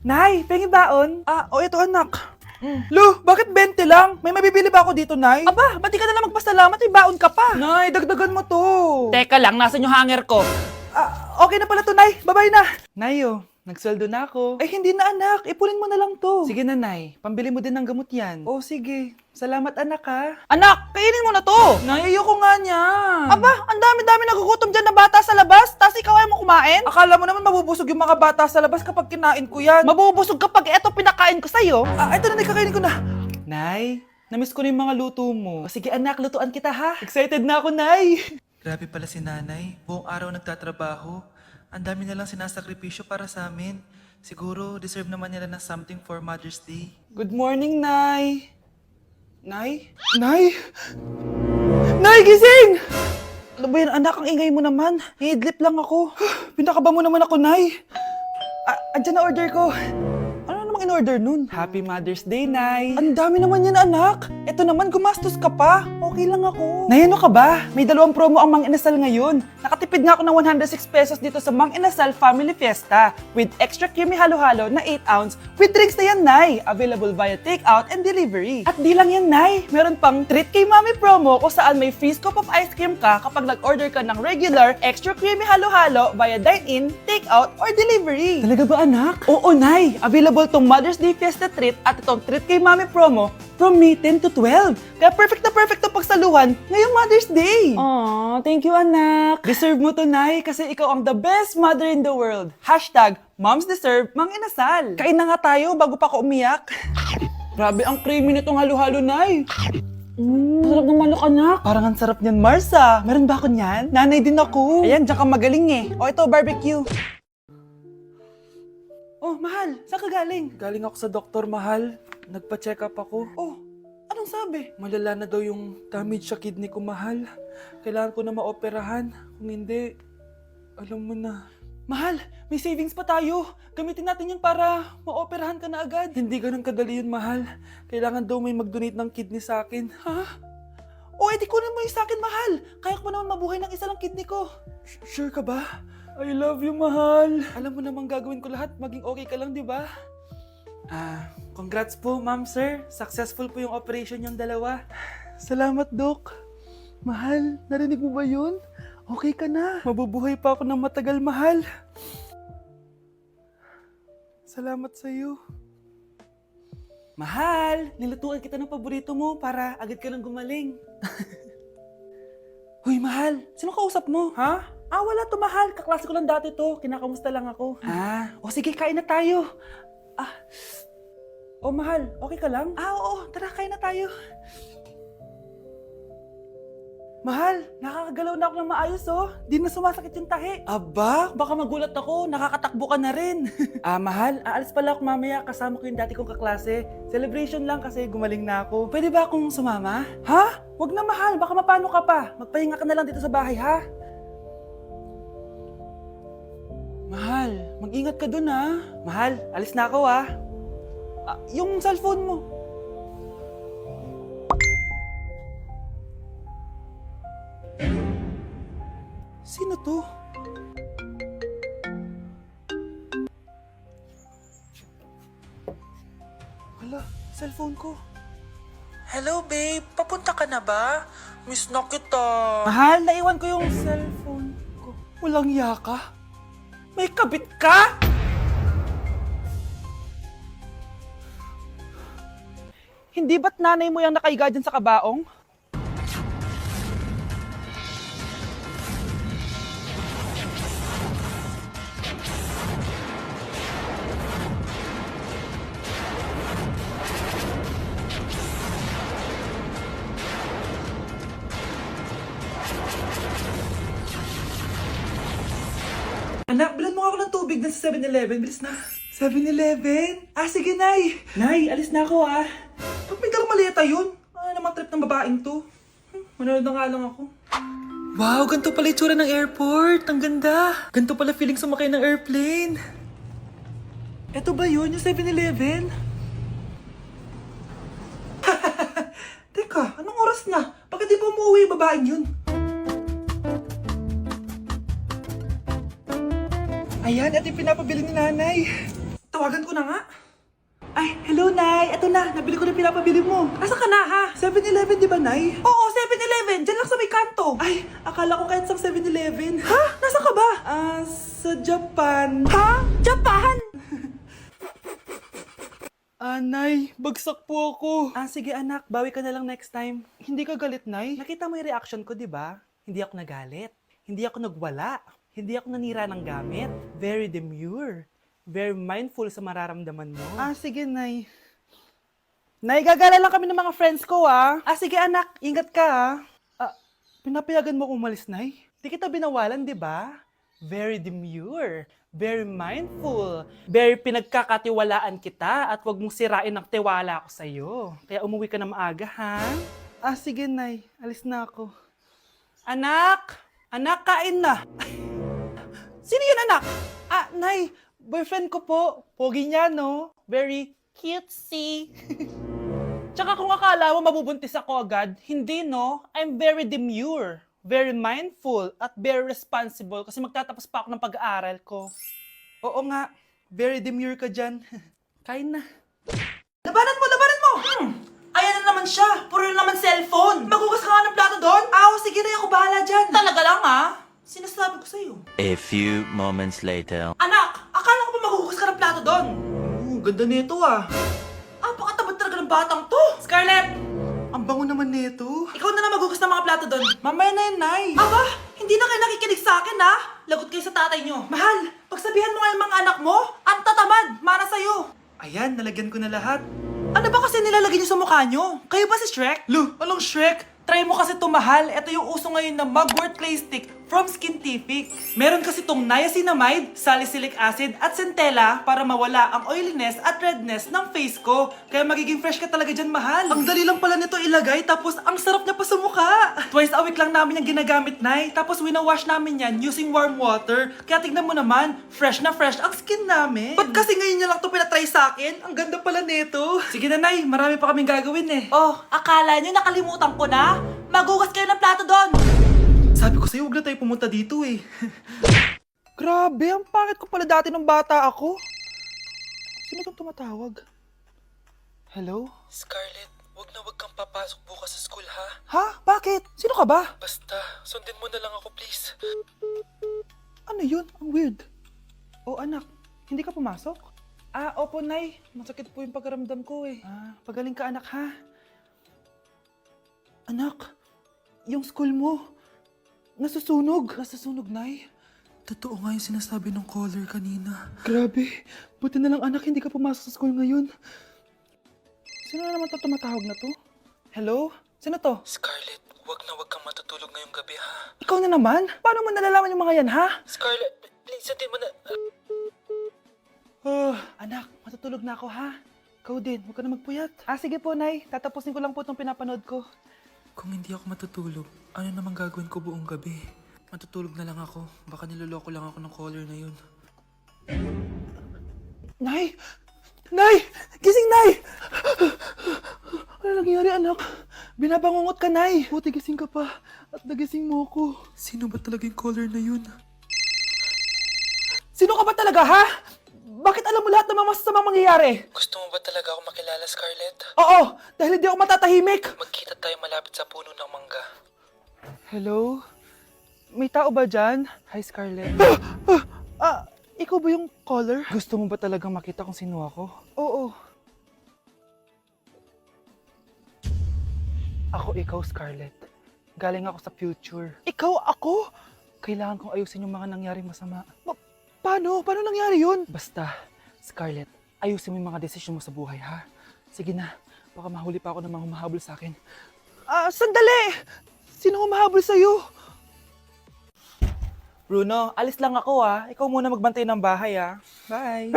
Nay, pengi baon? Ito anak. Lu, bakit 20 lang? May mabibili ba ako dito, Nay? Aba, ba't di ka na lang magpasalamat? May baon ka pa. Nay, dagdagan mo to. Teka lang, nasan yung hanger ko? Okay na pala to, Nay. Bye-bye na. Nay, nagsweldo na ako. Ay, hindi na, anak. Ipunin mo na lang to. Sige na, Nay. Pambili mo din ng gamot yan. Oh, sige. Salamat, anak, ha. Anak, kainin mo na to! Nay, ayoko nga niyan. Aba, ang dami-dami nagugutom dyan na bata sa labas, tas ikaw ay mo kumain? Akala mo naman mabubusog yung mga bata sa labas kapag kinain ko yan. Mabubusog kapag eto pinakain ko sa'yo. Ito na, kakainin ko na. Nay, namiss ko na yung mga luto mo. Sige anak, lutuan kita ha. Excited na ako, Nay. Grabe pala si nanay. Buong araw nagtatrabaho. Ang dami na lang sinasakripisyo para sa amin. Siguro, deserve naman nila ng something for Mother's Day. Good morning, Nay. Nay? Nay? Nay, gising! Ano ba yan, anak? Ang ingay mo naman. Hihidlip lang ako. Pinakaba mo naman ako, Nay. Andyan na order ko. Ano namang in-order nun? Happy Mother's Day, Nay. Ang dami naman yan, anak. Ito naman, gumastos ka pa. Okay lang ako. Nay, ano ka ba? May 2 promo ang Mang Inasal ngayon. Nakatipid nga ako ng 106 pesos dito sa Mang Inasal Family Fiesta with extra creamy halo-halo na 8 ounce with drinks na yan, Nay. Available via takeout and delivery. At di lang yan, Nay. Meron pang Treat kay Mami promo kung saan may free scoop of ice cream ka kapag nag-order ka ng regular extra creamy halo-halo via dine-in, takeout, or delivery. Talaga ba, anak? Oo, Nay. Available tong Mother's Day Fiesta Treat at itong Treat kay Mami promo from May 10 to 12. Kaya perfect na perfect to pagsaluhan ngayong Mother's Day. Aww, thank you, anak. Deserve mo to, Nay, kasi ikaw ang the best mother in the world. Hashtag, Moms Deserve Mang Inasal. Kain na nga tayo bago pa ako umiyak. Grabe ang creamy nitong halo-halo, Nay. Sarap ng manok, anak. Parang ang sarap niyan, Marsa. Meron ba ako niyan? Nanay din ako. Ayan, diyan ka magaling eh. Ito, barbecue. Oh, mahal. Saan ka galing? Galing ako sa doktor, mahal. Nagpa-check up ako. Oh, anong sabi? Malala na daw yung damage sa kidney ko, mahal. Kailangan ko na maoperahan. Kung hindi, alam mo na. Mahal, may savings pa tayo. Gamitin natin yun para maoperahan ka na agad. Hindi ganun kadali yun, mahal. Kailangan daw may mag-donate ng kidney sa akin. Ha? O, edi kunin mo yung sa akin, mahal. Kaya ko naman mabuhay ng isa lang kidney ko. Sure ka ba? I love you, mahal. Alam mo namang gagawin ko lahat. Maging okay ka lang, di ba? Congrats po, ma'am, sir. Successful po yung operation yung dalawa. Salamat, Dok. Mahal, narinig mo ba yun? Okay ka na. Mabubuhay pa ako ng matagal, mahal. Salamat sa'yo. Mahal, nilutuan kita ng paborito mo para agad ka nang gumaling. Hoy, mahal, sino kausap mo? Ha? Wala to, mahal. Kaklase ko lang dati to. Kinakamusta lang ako. Sige, kain na tayo. Mahal, okay ka lang? Oo, tara, kain na tayo. Mahal, nakakagalaw na ako ng maayos, oh. Di na sumasakit yung tahi. Aba, baka magulat ako. Nakakatakbo ka na rin. Mahal, aalis pala ako mamaya. Kasama ko yung dati kong kaklase. Celebration lang kasi gumaling na ako. Pwede ba akong sumama? Ha? Wag na, mahal. Baka mapano ka pa. Magpahinga ka na lang dito sa bahay, ha? Mahal, mag-ingat ka dun, ha? Mahal, alis na ako, ha? Yung cellphone mo. Sino to? Wala, cellphone ko. Hello, babe. Papunta ka na ba? Miss na kita. Mahal, naiwan ko yung cellphone ko. Walang yaka? May kabit ka? Hindi ba't nanay mo yung nakaiga dyan sa kabaong? Anak, bilan mo ako ng tubig na sa 7-Eleven. Bilis na. 7-Eleven? Sige, Nay. Nay, alis na ako, Ba't may dalang maleta yun? Ano naman trip ng babaeng to? Manonood na nga lang ako. Wow, ganito pala itsura ng airport. Ang ganda. Ganito pala feeling sumakay ng airplane. Eto ba yun, yung 7-Eleven? Teka, anong oras na? Bakit di pa umuwi yung babaeng yun? Ayan, ito yung pinapabili ni nanay. Tawagan ko na nga. Ay, hello, Nay. Eto na, nabili ko na pinapabili mo. Asa ka na, ha? 7-Eleven, di ba, Nay? Oo, 7-Eleven. Diyan lang sa may kanto. Ay, akala ko kahit sa 7-Eleven. Ha? Nasa ka ba? Sa Japan. Ha? Japan? Nay, bagsak po ako. Sige anak, bawi ka na lang next time. Hindi ka galit, Nay? Nakita mo yung reaction ko, di ba? Hindi ako nagalit. Hindi ako nagwala. Hindi ako nanira ng gamit. Very demure. Very mindful sa mararamdaman mo. Sige, Nay. Nay, gagala lang kami ng mga friends ko, sige, anak. Ingat ka, pinapayagan mo kong umalis, Nay? Di kita binawalan, di ba? Very demure. Very mindful. Very pinagkakatiwalaan kita at wag mong sirain ang tiwala ko sa'yo. Kaya umuwi ka na maaga, ha? Sige, Nay. Alis na ako. Anak! Anak, kain na! Sino yun, anak? Nay, boyfriend ko po. Pogi niya, no? Very cutesy. Tsaka kung akala mo mabubuntis ako agad, hindi, no? I'm very demure, very mindful, at very responsible kasi magtatapos pa ako ng pag-aaral ko. Oo nga, very demure ka dyan. Kain na. Labanan mo! Labanan mo! Ayan na naman siya. Puro na naman cellphone. Magugas ka nga ng plato doon? Sige na, ako bahala dyan. Talaga lang, Sinasabi ko sa'yo. A few moments later. Anak, akala ko ba magugas ka ng plato doon? Ganda nito, Pakatabad talaga ng batang to. Scarlett! Ang bango naman nito. Ikaw na lang magugas ng mga plato doon. Mamaya na yan, Nay. Aba, hindi na kayo nakikinig sa akin, Lagot kayo sa tatay nyo. Mahal, pagsabihan mo nga yung mga anak mo, ang tatamad, para sa'yo. Ayan, nalagyan ko na lahat. Ano ba kasi nilalagay niyo sa mukha nyo? Kayo ba si Shrek? Lu, anong Shrek? Try mo kasi mahal. Ito yung uso ngayon na mugwort clay stick from Skintific. Meron kasi tong niacinamide, salicylic acid, at centella para mawala ang oiliness at redness ng face ko. Kaya magiging fresh ka talaga dyan, mahal. Ang dali lang pala nito ilagay, tapos ang sarap niya pa sa mukha. Twice a week lang namin yung ginagamit, Nay. Tapos winawash namin yan using warm water. Kaya tignan mo naman, fresh na fresh ang skin namin. Ba't kasi ngayon niya lang to pinatry sa akin? Ang ganda pala nito. Sige na, Nay. Marami pa kaming gagawin akala niyo nakalimutan ko na? Magugas kayo ng plato doon! Sabi ko sa'yo, huwag na tayo pumunta dito Grabe, ang pangit ko pala dati nung bata ako. Sino kang tumatawag? Hello? Scarlett, wag kang papasok bukas sa school, ha? Ha? Bakit? Sino ka ba? Basta, sundin mo na lang ako, please. Ano yun? Ang weird. Anak, hindi ka pumasok? Opo, Nay. Masakit po yung pagkaramdam ko pagaling ka, anak, ha? Anak, yung school mo, nasusunog. Nasusunog, Nay? Totoo nga yung sinasabi ng caller kanina. Grabe. Buti na lang, anak, hindi ka pumasok sa school ngayon. Sino na naman tumatawag na to? Hello? Sino to? Scarlett, wag kang matutulog ngayong gabi, ha? Ikaw na naman? Paano mo nalalaman yung mga yan, ha? Scarlett, please, sundin mo na... Anak, matutulog na ako, ha? Ikaw din, huwag ka na magpuyat. Sige po, Nay. Tatapusin ko lang po itong pinapanood ko. Kung hindi ako matutulog, ano namang gagawin ko buong gabi? Matutulog na lang ako. Baka niloloko lang ako ng caller na yun. Nay! Nay! Gising, Nay! Ano nangyari, anak? Binabangungot ka, Nay. Buti gising ka pa. At nagising mo ako. Sino ba talaga yung caller na yun? Sino ka ba talaga, ha? Bakit alam mo lahat ng mga masasamang mangyayari? Gusto mo ba talaga ako makilala, Scarlett? Oo, dahil hindi ako matatahimik. Magkita tayo malapit sa puno ng mangga. Hello? May tao ba dyan? Hi, Scarlett. Ikaw ba yung caller? Gusto mo ba talagang makita kung sino ako? Oo. Ako ikaw, Scarlett. Galing ako sa future. Ikaw ako? Kailangan kong ayusin yung mga nangyaring masama. Paano? Paano nangyari yun? Basta, Scarlett, ayusin mo yung mga desisyon mo sa buhay, ha? Sige na, baka mahuli pa ako ng mga humahabol sa akin. Sandali! Sino humahabol sa'yo? Bruno, alis lang ako, ha? Ikaw muna magbantay ng bahay, ha? Bye!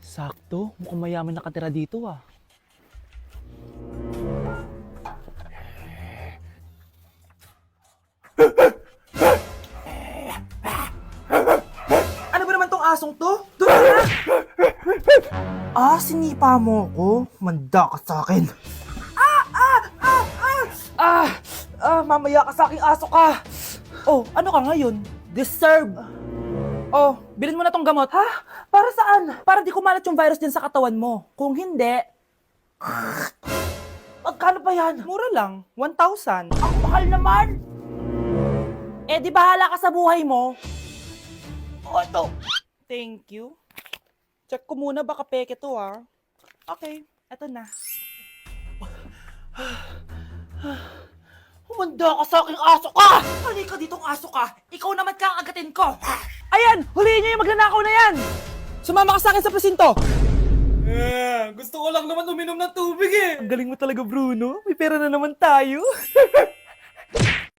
Sakto, mukhang mayaman nakatira dito, ha? Ano ba naman tong asong to? Doon na! Sinipa mo ko? Manda ka sa akin. Mamaya ka sa aking aso ka! Oh, ano ka ngayon? Deserve! Oh, bilhin mo na tong gamot. Ha? Para saan? Para di kumalat yung virus din sa katawan mo. Kung hindi... Magkano ba yan? Mura lang, 1,000. Ang mahal naman! Eh di bahala ka sa buhay mo. O ito. Thank you. Check ko muna, baka peke to ah. Okay, eto na. Humanda ka sa aking aso ka! Halika ditong aso ka! Ikaw naman kakagatin ko! Ayan! Huliin niyo yung magnanakaw na yan! Sumama ka sa akin sa presinto! Gusto ko lang naman uminom ng tubig eh. Ang galing mo talaga, Bruno. May pera na naman tayo.